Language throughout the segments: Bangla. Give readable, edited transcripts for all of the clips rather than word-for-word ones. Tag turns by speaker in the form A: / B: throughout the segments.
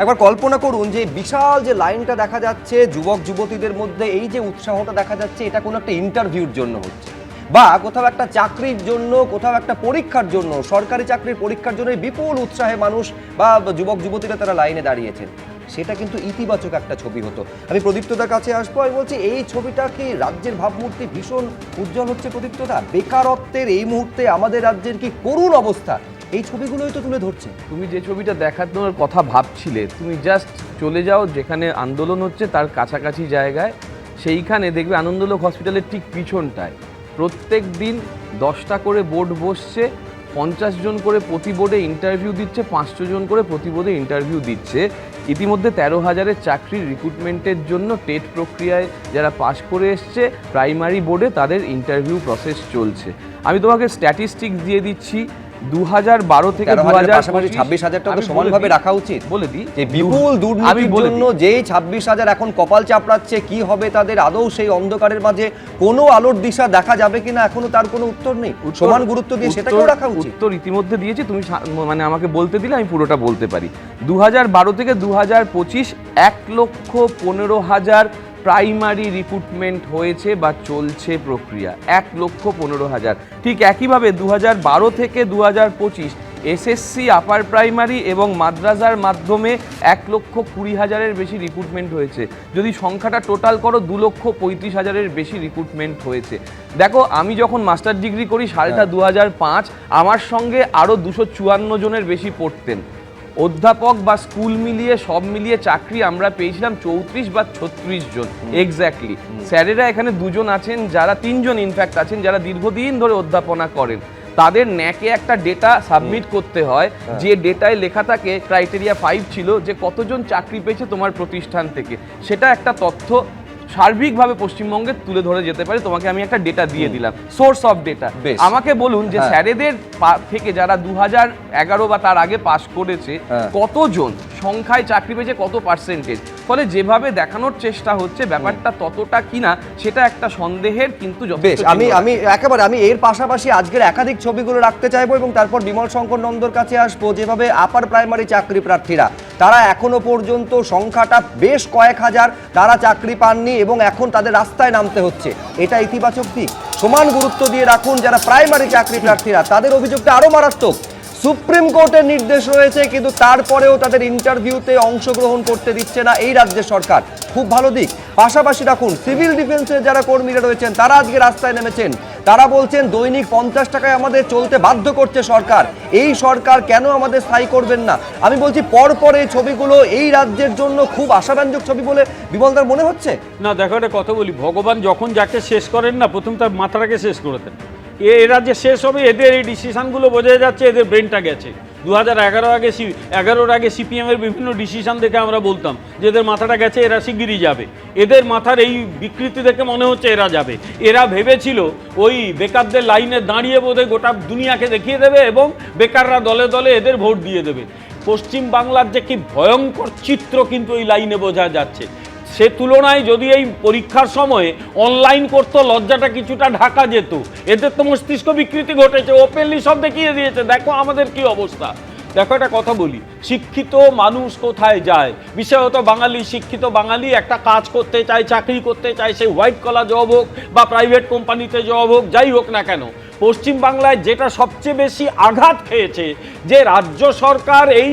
A: একবার কল্পনা করুন যে বিশাল যে লাইনটা দেখা যাচ্ছে যুবক যুবতীদের মধ্যে, এই যে উৎসাহটা দেখা যাচ্ছে, এটা কোনো একটা ইন্টারভিউর জন্য হচ্ছে, বা কোথাও একটা চাকরির জন্য, কোথাও একটা পরীক্ষার জন্য, সরকারি চাকরির পরীক্ষার জন্য বিপুল উৎসাহে মানুষ বা যুবক যুবতীরা তারা লাইনে দাঁড়িয়েছেন। সেটা কিন্তু ইতিবাচক একটা ছবি হতো। আমি প্রদীপ্তদার কাছে আসবো। আমি বলছি, এই ছবিটা কি রাজ্যের ভাবমূর্তি ভীষণ উজ্জ্বল হচ্ছে প্রদীপ্তদা? বেকারত্বের এই মুহূর্তে আমাদের রাজ্যের কি করুণ অবস্থা, এই ছবিগুলোই তো তুলে ধরছে।
B: তুমি যে ছবিটা দেখানোর কথা ভাবছিলে, তুমি জাস্ট চলে যাও যেখানে আন্দোলন হচ্ছে তার কাছাকাছি জায়গায়, সেইখানে দেখবে আনন্দলোক হসপিটালের ঠিক পিছনটায় প্রত্যেক দিন 10টা করে বোর্ড বসছে, 50 জন করে প্রতি বোর্ডে ইন্টারভিউ দিচ্ছে, 500 জন করে প্রতি বোর্ডে ইন্টারভিউ দিচ্ছে। ইতিমধ্যে 13,000-এর চাকরির রিক্রুটমেন্টের জন্য টেট প্রক্রিয়ায় যারা পাশ করে এসছে প্রাইমারি বোর্ডে, তাদের ইন্টারভিউ প্রসেস চলছে। আমি তোমাকে স্ট্যাটিস্টিক্স দিয়ে দিচ্ছি। 2012 থেকে
A: 26,000 টাকা সমানভাবে রাখা উচিত।
B: বলে দিই
A: যে বিপুল দুর্নীতির জন্য যেই 26,000 এখন কপাল চাপড়াচ্ছে, কি হবে তাদের? আদৌ সেই অন্ধকারের মাঝে কোনো আলোর দিশা দেখা যাবে কিনা এখনো তার কোনো উত্তর নেই। সমান গুরুত্ব দিয়ে সেটাকেও রাখা উচিত।
B: উত্তর ইতিমধ্যে দিয়েছি, তুমি মানে আমাকে বলতে দিলে আমি পুরোটা বলতে পারি। 2012 থেকে 2025 1,15,000 প্রাইমারি রিক্রুটমেন্ট হয়েছে বা চলছে প্রক্রিয়া, 1,15,000। ঠিক একইভাবে 2012 থেকে 2025 এসএসসি আপার প্রাইমারি এবং মাদ্রাসার মাধ্যমে 1,20,000-এর বেশি রিক্রুটমেন্ট হয়েছে। যদি সংখ্যাটা টোটাল করো 2,35,000-এর বেশি রিক্রুটমেন্ট হয়েছে। দেখো, আমি যখন মাস্টার ডিগ্রি করি সালটা 2005, আমার সঙ্গে আরও 254 জনের বেশি পড়তেন। অধ্যাপক বা স্কুল মিলিয়ে সব মিলিয়ে চাকরি আমরা পেয়েছিলাম 34 বা 36 জন এক্স্যাক্টলি। স্যারেরা এখানে 2 জন আছেন, যারা 3 জন ইনফ্যাক্ট আছেন, যারা দীর্ঘদিন ধরে অধ্যাপনা করেন। তাদের ন্যাকে একটা ডেটা সাবমিট করতে হয়, যে ডেটায় লেখা থাকে ক্রাইটেরিয়া 5 ছিল যে কতজন চাকরি পেয়েছে তোমার প্রতিষ্ঠান থেকে। সেটা একটা তথ্য সার্বিকভাবে পশ্চিমবঙ্গে তুলে ধরে যেতে পারে। তোমাকে আমি একটা ডেটা দিয়ে দিলাম, সোর্স অফ ডেটা। আমাকে বলুন যে স্যারেদের থেকে যারা 2011 বা তার আগে পাশ করেছে, কতজন সংখ্যায় চাকরি পেয়েছে, কত পার্সেন্টেজ। ফলে যেভাবে দেখানোর চেষ্টা হচ্ছে ব্যাপারটা ততটা কিনা সেটা একটা সন্দেহের, কিন্তু
A: বেশ, আমি এর পাশাপাশি আজকের একাধিক ছবিগুলো রাখতে চাইবো এবং তারপর বিমল শঙ্কর নন্দর কাছে আসবো। যেভাবে আপার প্রাইমারি চাকরি প্রার্থীরা, তারা এখনো পর্যন্ত সংখ্যাটা বেশ কয়েক হাজার, তারা চাকরি পাননি এবং এখন তাদের রাস্তায় নামতে হচ্ছে, এটা ইতিবাচক দিক। সমান গুরুত্ব দিয়ে রাখুন যারা প্রাইমারি চাকরি প্রার্থীরা, তাদের অভিযোগটা আরো মারাত্মক। সুপ্রিম কোর্টের নির্দেশ রয়েছে, কিন্তু তারপরেও তাদের ইন্টারভিউতে অংশগ্রহণ করতে দিচ্ছে না এই রাজ্যের সরকার, খুব ভালো দিক। পাশাপাশি রাখুন সিভিল ডিফেন্সের যারা কর্মীরা রয়েছেন, তারা আজকে রাস্তায় নেমেছেন। তারা বলছেন দৈনিক 50 টাকায় আমাদের চলতে বাধ্য করছে সরকার, এই সরকার কেন আমাদের স্থায়ী করবেন না? আমি বলছি পরপর এই ছবিগুলো এই রাজ্যের জন্য খুব আশাব্যঞ্জক ছবি বলে বিমলদার মনে হচ্ছে
C: না। দেখো, একটা কথা বলি, ভগবান যখন যাকে শেষ করেন না, প্রথম তার মাথাটাকে শেষ করে দেন। এরা যে শেষ হবে, এদের এই ডিসিশনগুলো বোঝা যাচ্ছে এদের ব্রেনটা গেছে। 2011 আগে সিপিএমের বিভিন্ন ডিসিশন দেখে আমরা বলতাম যে এদের মাথাটা গেছে, এরা শিগগিরই যাবে। এদের মাথার এই বিকৃতি দেখে মনে হচ্ছে এরা যাবে। এরা ভেবেছিল ওই বেকারদের লাইনে দাঁড়িয়ে বোধহয় গোটা দুনিয়াকে দেখিয়ে দেবে এবং বেকাররা দলে দলে এদের ভোট দিয়ে দেবে। পশ্চিম বাংলার যে কি ভয়ঙ্কর চিত্র কিন্তু এই লাইনে বোঝা যাচ্ছে। সে তুলনায় যদি এই পরীক্ষার সময়ে অনলাইন করতো, লজ্জাটা কিছুটা ঢাকা যেত। এদের তো মস্তিষ্ক বিকৃতি ঘটেছে, ওপেনলি সব দেখিয়ে দিয়েছে, দেখো আমাদের কি অবস্থা। দেখো, একটা কথা বলি, শিক্ষিত মানুষ কোথায় যায়? বিশেষত বাঙালি, শিক্ষিত বাঙালি একটা কাজ করতে চায়, চাকরি করতে চায়, সে হোয়াইট কলার জব হোক বা প্রাইভেট কোম্পানিতে জব হোক, যাই হোক না কেন। পশ্চিমবাংলায় যেটা সবচেয়ে বেশি আঘাত খেয়েছে, যে রাজ্য সরকার এই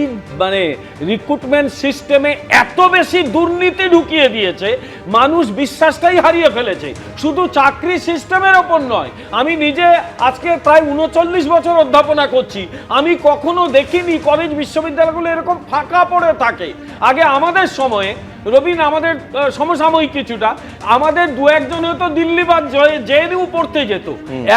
C: রিক্রুটমেন্ট সিস্টেমে এত বেশি দুর্নীতি ঢুকিয়ে দিয়েছে, মানুষ বিশ্বাসটাই হারিয়ে ফেলেছে। শুধু চাকরি সিস্টেমের ওপর নয়, আমি নিজে আজকে প্রায় 39 বছর অধ্যাপনা করছি, আমি কখনো দেখিনি কলেজ বিশ্ববিদ্যালয়গুলো এরকম ফাঁকা পড়ে থাকে। আগে আমাদের সময়ে রবিন, আমাদের সমসাময়িক কিছুটা, আমাদের 2-1জন হয়তো দিল্লি বা জেএনইউ পড়তে যেত।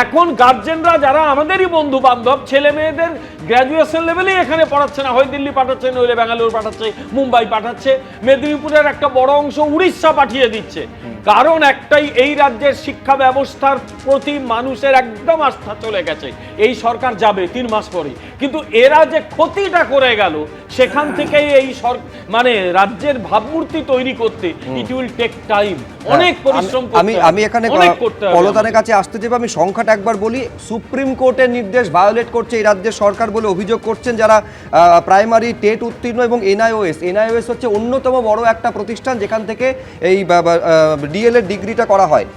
C: এখন গার্জেনরা যারা আমাদেরই বন্ধু বান্ধব, ছেলে মেয়েদের গ্র্যাজুয়েশন লেভেলেই এখানে পড়াচ্ছে না, হয় দিল্লি পাঠাচ্ছে, নইলে ব্যাঙ্গালোর পাঠাচ্ছে, মুম্বাই পাঠাচ্ছে, মেদিনীপুরের একটা বড় অংশ উড়িষ্যা পাঠিয়ে দিচ্ছে। কারণ একটাই, এই রাজ্যের শিক্ষা ব্যবস্থার প্রতি মানুষের একদম আস্থা চলে গেছে। এই সরকার যাবে 3 মাস পরে, কিন্তু এরা যে ক্ষতিটা করে গেল সেখান থেকেই এই মানে রাজ্যের ভাবমূর্তি তৈরি করতে ইট উইল টেক টাইম, অনেক পরিশ্রম করতে হবে।
A: আমি এখানে পলতানের কাছে আসতে চাইবো। আমি সংখ্যাটা একবার বলি। সুপ্রিম কোর্টের নির্দেশ ভায়োলেট করছে এই রাজ্যের সরকার বলে অভিযোগ করছেন যারা প্রাইমারি টেট উত্তীর্ণ, এবং এনআইওএস হচ্ছে অন্যতম বড় একটা প্রতিষ্ঠান যেখান থেকে এই ডিএলএড ডিগ্রিটা করা হয়।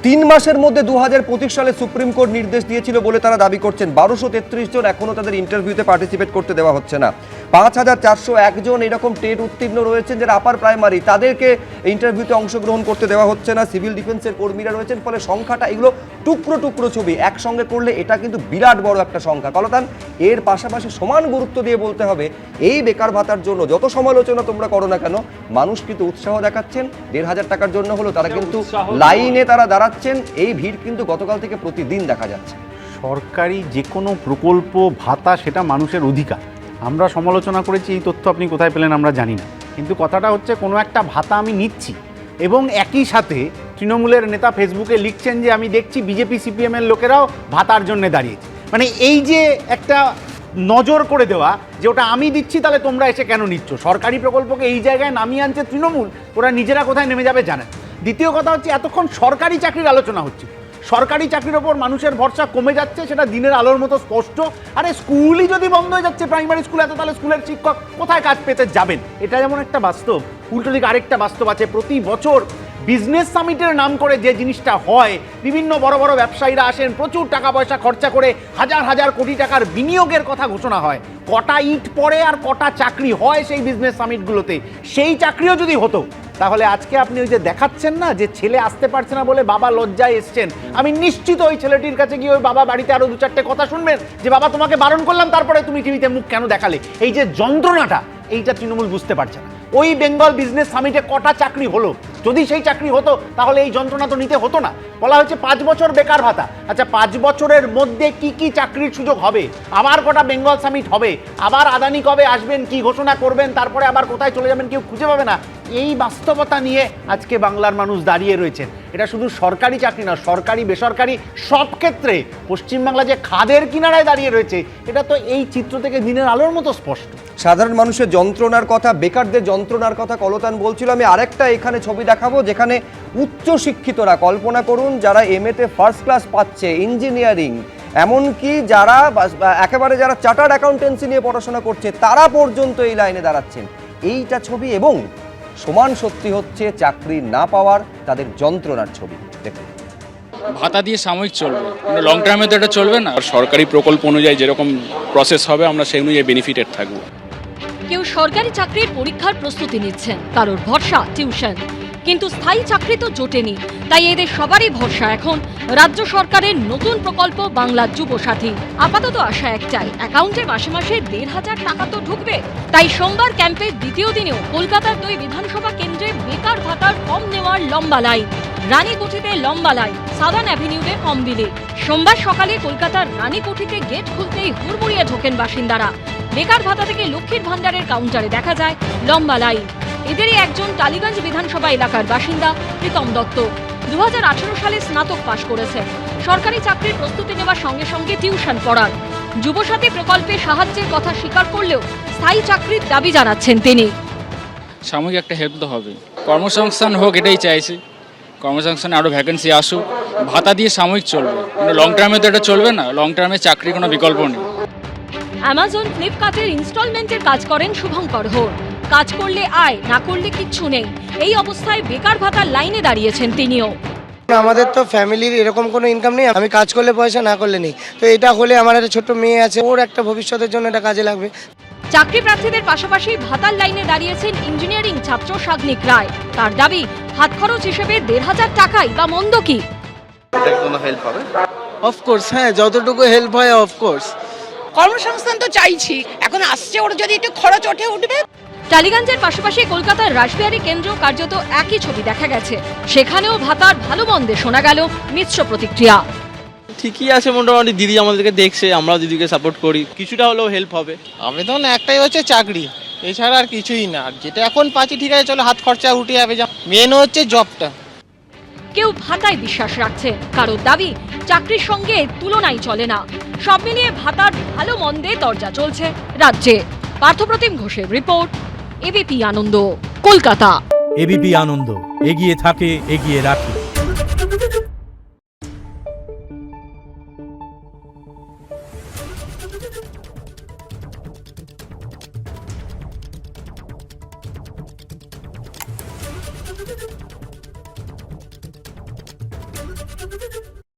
A: 3 মাসের মধ্যে 2025 সালে সুপ্রিম কোর্ট নির্দেশ দিয়েছিল বলে তারা দাবি করছেন। 1233 জন এখনও তাদের ইন্টারভিউতে পার্টিসিপেট করতে দেওয়া হচ্ছে না। 5401 জন এরকম টেট উত্তীর্ণ রয়েছেন যারা আপার প্রাইমারি, তাদেরকে ইন্টারভিউতে অংশগ্রহণ করতে দেওয়া হচ্ছে না। সিভিল ডিফেন্সের কর্মীরা রয়েছেন। ফলে সংখ্যাটা, এগুলো টুকরো টুকরো ছবি, একসঙ্গে করলে এটা কিন্তু বিরাট বড় একটা সংখ্যা। কলতান, এর পাশাপাশি সমান গুরুত্ব দিয়ে বলতে হবে এই বেকার ভাতার জন্য যত সমালোচনা তোমরা করো না কেন, মানুষ কিন্তু উৎসাহ দেখাচ্ছেন। 1500 টাকার জন্য হলো তারা কিন্তু লাইনে তারা দাঁড়াচ্ছেন। এই ভিড় কিন্তু গতকাল থেকে প্রতিদিন দেখা যাচ্ছে।
D: সরকারি যে কোনো প্রকল্প ভাতা সেটা মানুষের অধিকার। আমরা সমালোচনা করেছি, এই তথ্য আপনি কোথায় পেলেন আমরা জানি না, কিন্তু কথাটা হচ্ছে কোনো একটা ভাতা আমি নিচ্ছি এবং একই সাথে তৃণমূলের নেতা ফেসবুকে লিখছেন যে আমি দেখছি বিজেপি সিপিএমের লোকেরাও ভাতার জন্য দাঁড়িয়েছে। মানে এই যে একটা নজর করে দেওয়া যে ওটা আমি দিচ্ছি তাহলে তোমরা এসে কেন নিচ্ছ, সরকারি প্রকল্পকে এই জায়গায় নামিয়ে আনছে তৃণমূল, ওরা নিজেরা কোথায় নেমে যাবে জানেন। দ্বিতীয় কথা হচ্ছে এতক্ষণ সরকারি চাকরির আলোচনা হচ্ছে, সরকারি চাকরির ওপর মানুষের ভরসা কমে যাচ্ছে, সেটা দিনের আলোর মতো স্পষ্ট। আরে স্কুলই যদি বন্ধ হয়ে যাচ্ছে প্রাইমারি স্কুল, এত তাহলে স্কুলের শিক্ষক কোথায় কাজ পেতে যাবেন? এটা যেমন একটা বাস্তব, উল্টো দিকে আরেকটা বাস্তব আছে। প্রতি বছর বিজনেস সামিটের নাম করে যে জিনিসটা হয়, বিভিন্ন বড় বড় ব্যবসায়ীরা আসেন, প্রচুর টাকা পয়সা খরচা করে হাজার হাজার কোটি টাকার বিনিয়োগের কথা ঘোষণা হয়। কটা ইট পড়ে আর কটা চাকরি হয় সেই বিজনেস সামিটগুলোতে, সেই চাকরিও যদি হতো তাহলে আজকে আপনি ওই যে দেখাচ্ছেন না যে ছেলে আসতে পারছে না বলে বাবা লজ্জায় এসছেন, আমি নিশ্চিত ওই ছেলেটির কাছে গিয়ে ওই বাবা বাড়িতে আরো 2-4টে কথা শুনবেন যে বাবা তোমাকে বারণ করলাম তারপরে তুমি টিভিতে মুখ কেন দেখালে। এই যে যন্ত্রণাটা, এইটা তৃণমূল বুঝতে পারছে না। ওই বেঙ্গল বিজনেস সামিটে কটা চাকরি হলো? যদি সেই চাকরি হতো তাহলে এই যন্ত্রণা তো নিতে হতো না। বলা হচ্ছে 5 বছর বেকার ভাতা। আচ্ছা, 5 বছরের মধ্যে কি কি চাকরির সুযোগ হবে? আবার কটা বেঙ্গল সামিট হবে? আবার আদানি কবে আসবেন, কি ঘোষণা করবেন, তারপরে আবার কোথায় চলে যাবেন কেউ খুঁজে পাবে না। এই বাস্তবতা নিয়ে আজকে বাংলার মানুষ দাঁড়িয়ে রয়েছেন। এটা শুধু সরকারি চাকরি না, সরকারি বেসরকারি সব ক্ষেত্রে পশ্চিমবাংলা যে খাদের কিনারায় দাঁড়িয়ে রয়েছে, এটা তো এই চিত্র থেকে দিনের আলোর মতো স্পষ্ট।
A: সাধারণ মানুষের যন্ত্রণার কথা, বেকারদের যন্ত্রণার কথা কলতান বলছিল। আমি আরেকটা এখানে ছবি দেখাবো যেখানে উচ্চ শিক্ষিতরা, কল্পনা করুন, যারা এমএতে ফার্স্ট ক্লাস পাচ্ছে, ইঞ্জিনিয়ারিং, এমনকি যারা একেবারে যারা চার্টার্ড অ্যাকাউন্টেন্সি নিয়ে পড়াশোনা করছে, তারা পর্যন্ত এই লাইনে দাঁড়াচ্ছেন। এইটা ছবি, এবং সমান সত্যি হচ্ছে চাকরি না পাওয়ার তাদের যন্ত্রণার ছবি। দেখুন,
E: ভাতা দিয়ে সাময়িক চলবে, লং টার্মে তো এটা চলবে না। আর সরকারি প্রকল্প অনুযায়ী যেরকম প্রসেস হবে আমরা সেই অনুযায়ী বেনিফিটেড থাকবো।
F: কেউ সরকারি চাকরির পরীক্ষার প্রস্তুতি নিচ্ছেন, কারোর ভরসা টিউশন। কিন্তু স্থায়ী চাকরি তো জোটেনি, তাই এদের সবারই ভরসা এখন রাজ্য সরকারের নতুন প্রকল্প বাংলা যুবসাথী। আপাতত আশা একটাই, অ্যাকাউন্টে মাসে মাসে 1500 টাকা তো ঢুকবে। তাই সোমবার ক্যাম্পের দ্বিতীয় দিনেও কলকাতার 2 বিধানসভা কেন্দ্রে বেকার ভাতার ফর্ম নেওয়ার লম্বা লাইন। রানীকুঠিতে লম্বা লাইন, সাদার্ন অ্যাভিনিউতে কমবিলে। সোমবার সকালে কলকাতার রানীকুঠিতে গেট খুলতেই হুড়মুড়িয়ে ঢোকেন বাসিন্দারা। বেকার ভাতা থেকে লক্ষ্মীর ভান্ডারের কাউন্টারে দেখা যায় লম্বা লাইন। এদেরই একজন টালিগঞ্জ বিধানসভা এলাকার বাসিন্দা প্রীতম দত্ত। 2018 সালে স্নাতক পাশ করেছেন। সরকারি চাকরির প্রস্তুতি নেওয়ার সঙ্গে সঙ্গে টিউশন পড়ান। যুবসাথী প্রকল্পে সাহায্যের কথা স্বীকার করলেও স্থায়ী চাকরির দাবি জানাচ্ছেন তিনি।
E: সাময়িক একটা হেল্প তো হবে, কর্মসংস্থান হোক এটাই চাইছি। কর্মসংস্থানে আরও ভ্যাকেন্সি আসুক, ভাতা দিয়ে সাময়িক চলবে, লং টার্মে তো এটা চলবে না। লং টার্মে চাকরির কোনো বিকল্প নেই।
F: অ্যামাজন ফ্লিপকার্টের ইনস্টলমেন্টের কাজ করেন শুভঙ্কর হোর। কাজ করলে আয়, না করলে কিচ্ছু নেই। এই অবস্থায় বেকার ভাতার লাইনে দাঁড়িয়েছেন তিনিও।
G: আমাদের তো ফ্যামিলির এরকম কোনো ইনকাম নেই, আমি কাজ করলে পয়সা, না করলে নেই। তো এটা হলে আমার একটা ছোট্ট মেয়ে আছে, ওর একটা ভবিষ্যতের জন্য এটা কাজে লাগবে।
F: চাকরি প্রার্থীদের পাশাপাশি ভাতার লাইনে দাঁড়িয়েছেন ইঞ্জিনিয়ারিং ছাত্র সাগ্নিক রায়। তার দাবি, হাত খরচ হিসেবে 1500 টাকাই বা মন্দ কি?
H: কোনো হেল্প হবে?
G: অফকোর্স, হ্যাঁ, যতটুকু হেল্প হয় অফকোর্স।
I: কর্মসংস্থান তো চাইছি, এখন আসছে, ওর যদি একটু খরচ ওঠে উঠবে।
F: টালিগঞ্জের পাশাপাশি কলকাতার রাসবিহারী কেন্দ্র কার্যত একই ছবি দেখা গেছে। সেখানেও ভাতার ভালো মন্দে শোনা গেল মিশ্র প্রতিক্রিয়া।
H: ঠিকই আছে, মোটামুটি দিদি আমাদেরকে দেখছে, আমরাও দিদিকে সাপোর্ট করি, কিছুটা হলেও হেল্প হবে।
J: আবেদন একটাই হচ্ছে চাকরি, এছাড়া আর কিছুই না। যেটা এখন পাচ্ছি ঠিক আছে, চলো হাত খরচা উঠে যাবে, মেন হচ্ছে জবটা।
F: কেউ ভাতায় বিশ্বাস রাখছে, কারোর দাবি চাকরির সঙ্গে তুলনাই চলে না। সব মিলিয়ে ভাতার ভালো মন্দে দরজা চলছে রাজ্যে। পার্থপ্রতিম ঘোষের রিপোর্ট, এবিপি আনন্দ, কলকাতা।
K: এবিপি আনন্দ, এগিয়ে থাকে, এগিয়ে রাখে।